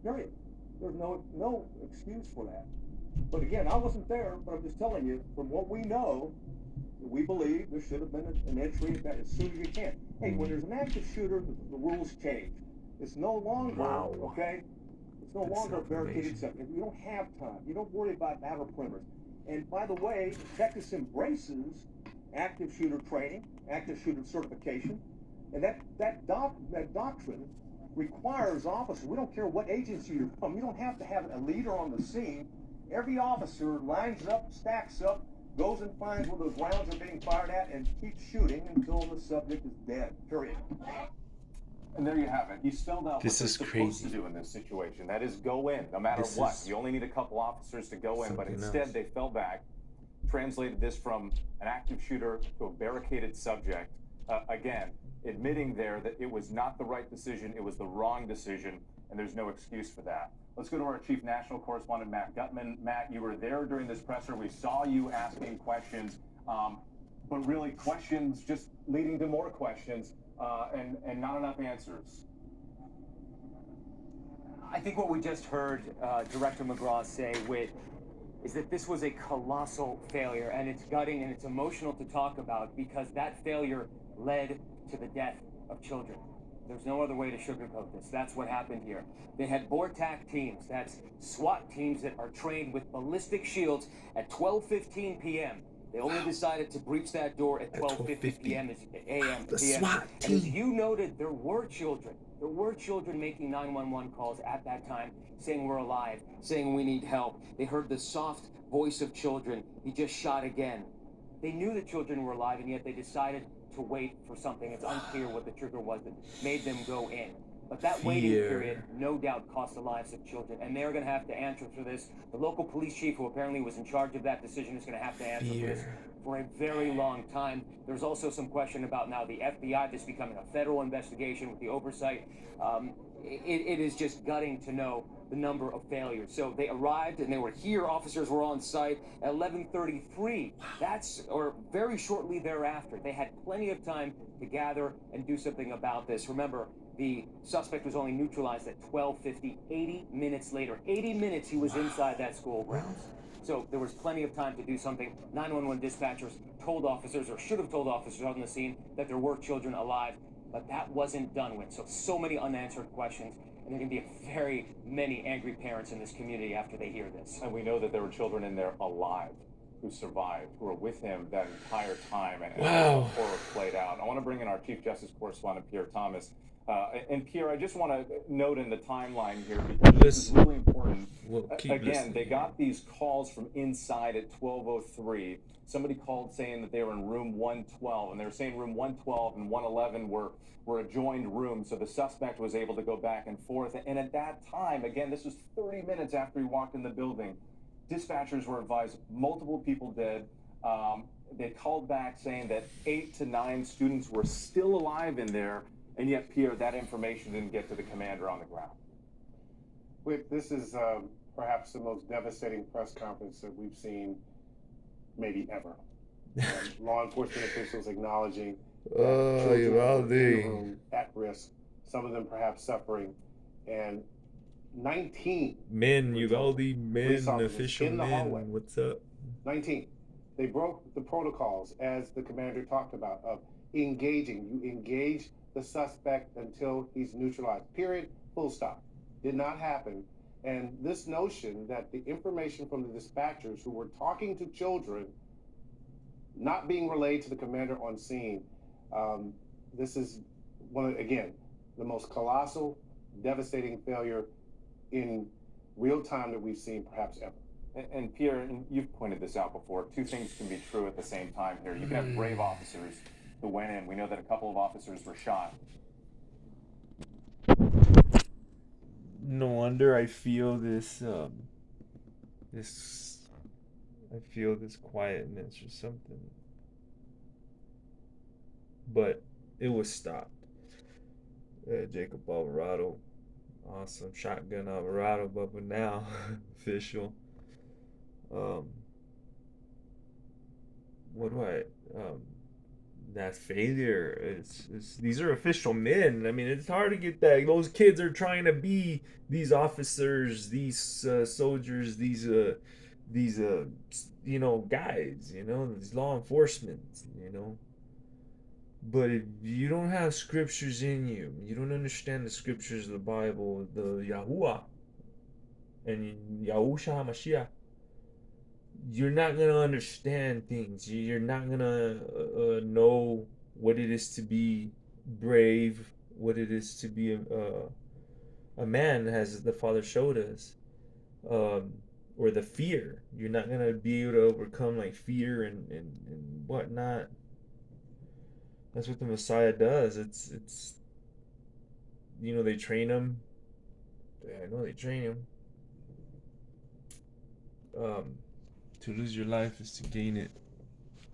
period. There's no excuse for that. But again, I wasn't there, but I'm just telling you, from what we know, we believe there should have been an entry at that as soon as you can. Hey, when there's an active shooter, the rules change. It's no longer, Wow. okay? It's no That's longer a barricaded information. section. You don't have time. You don't worry about outer perimeters. And by the way, Texas embraces active shooter training, active shooter certification, and that doctrine requires officers. We don't care what agency you're from. You don't have to have a leader on the scene. Every officer lines up, stacks up, goes and finds where those rounds are being fired at, and keeps shooting until the subject is dead. Period. And there you have it. He spelled out This what they're is supposed crazy. to do in this situation. That is go in, no matter This what. is You only need a couple officers to go in, but something instead else. they fell back, translated this from an active shooter to a barricaded subject. Again, admitting there that it was not the right decision, it was the wrong decision, and there's no excuse for that. Let's go to our chief national correspondent, Matt Gutman. Matt, you were there during this presser. We saw you asking questions, but really questions just leading to more questions and not enough answers. I think what we just heard Director McGraw say is that this was a colossal failure, and it's gutting and it's emotional to talk about because that failure led to the death of children. There's no other way to sugarcoat this. That's what happened here. They had BORTAC teams, that's SWAT teams that are trained with ballistic shields at 12:15 p.m. They only decided to breach that door at 12:50 p.m. a.m. The p.m. SWAT And as team. you noted, there were children. There were children making 911 calls at that time, saying we're alive, saying we need help. They heard the soft voice of children. He just shot again. They knew the children were alive, and yet they decided to wait for something. It's unclear what the trigger was that made them go in. But that waiting period, no doubt, cost the lives of children, and they're going to have to answer for this. The local police chief, who apparently was in charge of that decision, is going to have to answer for this for a very long time. There's also some question about now the FBI, this becoming a federal investigation with the oversight. It is just gutting to know the number of failures. So they arrived and they were here. Officers were on site at 11:33. Or very shortly thereafter. They had plenty of time to gather and do something about this. Remember, the suspect was only neutralized at 12:50. 80 minutes later. 80 minutes he was inside that school grounds. So there was plenty of time to do something. 911 dispatchers told officers, or should have told officers on the scene, that there were children alive, but that wasn't done with. So many unanswered questions, and there can be very many angry parents in this community after they hear this. And we know that there were children in there alive who survived, who were with him that entire time, and Wow. the horror played out. I want to bring in our Chief Justice correspondent, Pierre Thomas. And Pierre, I just want to note in the timeline here, because this is really important. Again, they got these calls from inside at 12:03. Somebody called saying that they were in room 112, and they were saying room 112 and 111 were adjoined rooms, so the suspect was able to go back and forth. And at that time, again, this was 30 minutes after he walked in the building, dispatchers were advised multiple people dead. They called back saying that 8 to 9 students were still alive in there, and yet, Pierre, that information didn't get to the commander on the ground. This is perhaps the most devastating press conference that we've seen maybe ever. Law enforcement officials acknowledging that children were in the room at risk, some of them perhaps suffering, and 19 UVALDE police men, officers official in the hallway. men, what's up? 19. They broke the protocols, as the commander talked about, of engaging. You engage the suspect until he's neutralized. Period. Full stop. Did not happen. And this notion that the information from the dispatchers who were talking to children not being relayed to the commander on scene, this is again, the most colossal, devastating failure in real time that we've seen perhaps ever. And Pierre, and you've pointed this out before, two things can be true at the same time here. You can have brave officers who went in. We know that a couple of officers were shot. No wonder I feel this quietness or something. But it was stopped. Jacob Alvarado, awesome shotgun Alvarado, but now official. that failure. These are official men. I mean, it's hard to get that. Those kids are trying to be these officers, these soldiers, these guys. These law enforcement. But if you don't have scriptures in you, you don't understand the scriptures of the Bible, the Yahuwah and Yahushua Mashiach, you're not gonna understand things. You're not gonna know what it is to be brave, what it is to be a man, as the Father showed us, or the fear. You're not gonna be able to overcome like fear and whatnot. That's what the Messiah does. It's they train him. I know they train him. To lose your life is to gain it.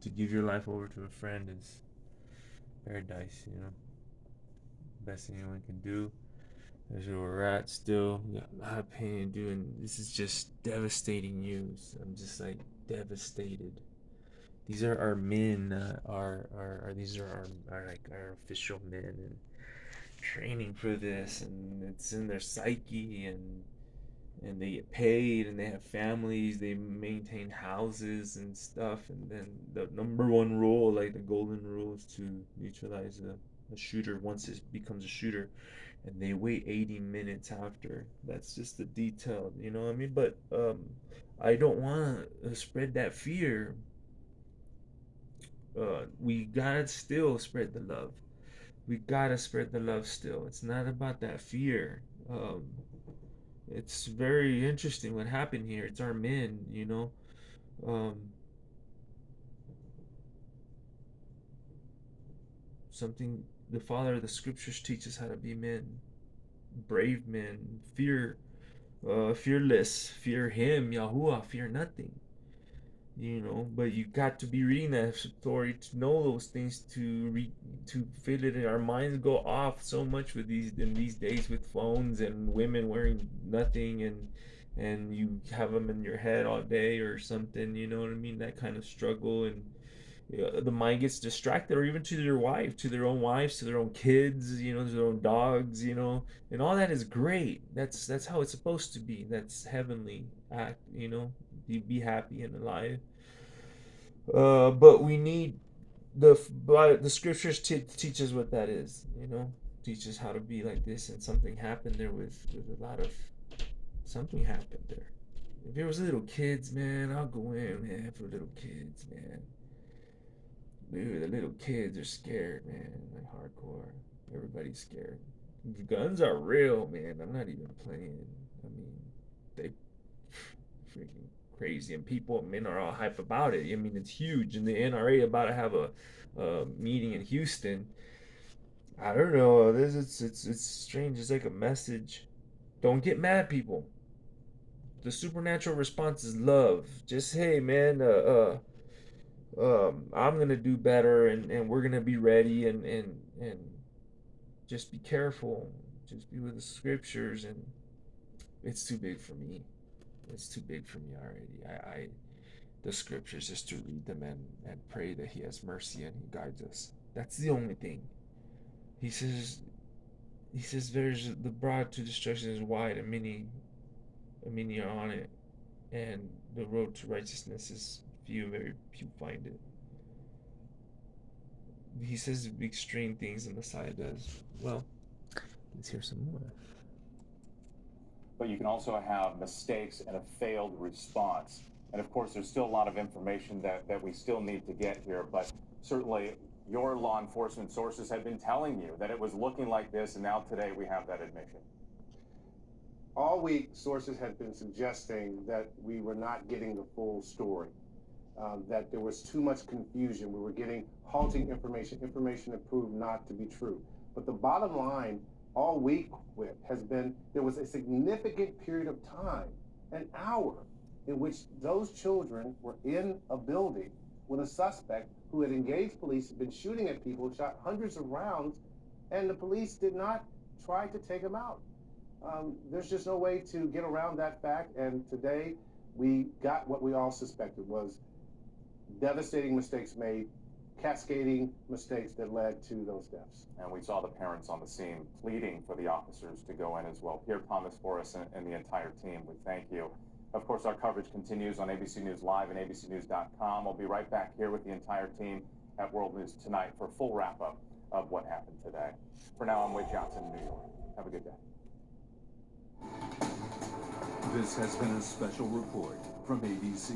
To give your life over to a friend is paradise, Best thing anyone can do. There's where we're at still. We got a lot of pain to do, and this is just devastating news. I'm just like devastated. These are our men, these are our official men, and training for this, and it's in their psyche, and they get paid, and they have families, they maintain houses and stuff, and then the number one rule, like the golden rule, is to neutralize a shooter once it becomes a shooter, and they wait 80 minutes after. That's just the detail, you know what I mean? But I don't want to spread that fear. We gotta still spread the love. We gotta spread the love still. It's not about that fear. It's very interesting what happened here. It's our men, something the Father of the Scriptures teaches how to be men, brave men, fearless, fear Him, Yahuwah, fear nothing. But you got to be reading that story to know those things, to feel it in our minds. Go off so much with these days with phones and women wearing nothing, and you have them in your head all day or something. You know what I mean? That kind of struggle, and the mind gets distracted, or even to their wife, to their own wives, to their own kids, to their own dogs, and all that is great. That's how it's supposed to be. That's heavenly act, be happy and alive. But we need the scriptures teach us what that is, teach us how to be like this. And something happened there with a lot of something happened there. If it was little kids, man, I'll go in, man, for little kids, man. Dude, the little kids are scared, man, like hardcore. Everybody's scared. Guns are real, man. I'm not even playing. I mean, they freaking crazy, and men are all hype about it. I mean, it's huge, and the NRA about to have a meeting in Houston. I don't know. It's strange. It's like a message. Don't get mad, people. The supernatural response is love. Just, hey, man, I'm gonna do better, and we're gonna be ready, and just be careful. Just be with the scriptures, and it's too big for me. It's too big for me already. The scriptures, just to read them and pray that He has mercy and He guides us. That's the only thing. He says there's the broad to destruction is wide, and many are on it, and the road to righteousness is few, very few find it. He says extreme things, the Messiah does. Well, let's hear some more. But you can also have mistakes and a failed response. And of course, there's still a lot of information that we still need to get here, but certainly your law enforcement sources have been telling you that it was looking like this, and now today we have that admission. All week, sources had been suggesting that we were not getting the full story, that there was too much confusion. We were getting halting information that proved not to be true. But the bottom line all week has been there was a significant period of time, an hour, in which those children were in a building when a suspect who had engaged police had been shooting at people, shot hundreds of rounds, and the police did not try to take him out. There's just no way to get around that fact, and today we got what we all suspected was devastating mistakes made, cascading mistakes that led to those deaths. And we saw the parents on the scene pleading for the officers to go in as well. Pierre Thomas, Forrest, and the entire team, we thank you. Of course, our coverage continues on ABC News Live and abcnews.com. We'll be right back here with the entire team at World News Tonight for a full wrap-up of what happened today. For now, I'm Wade Johnson in New York. Have a good day. This has been a special report from ABC.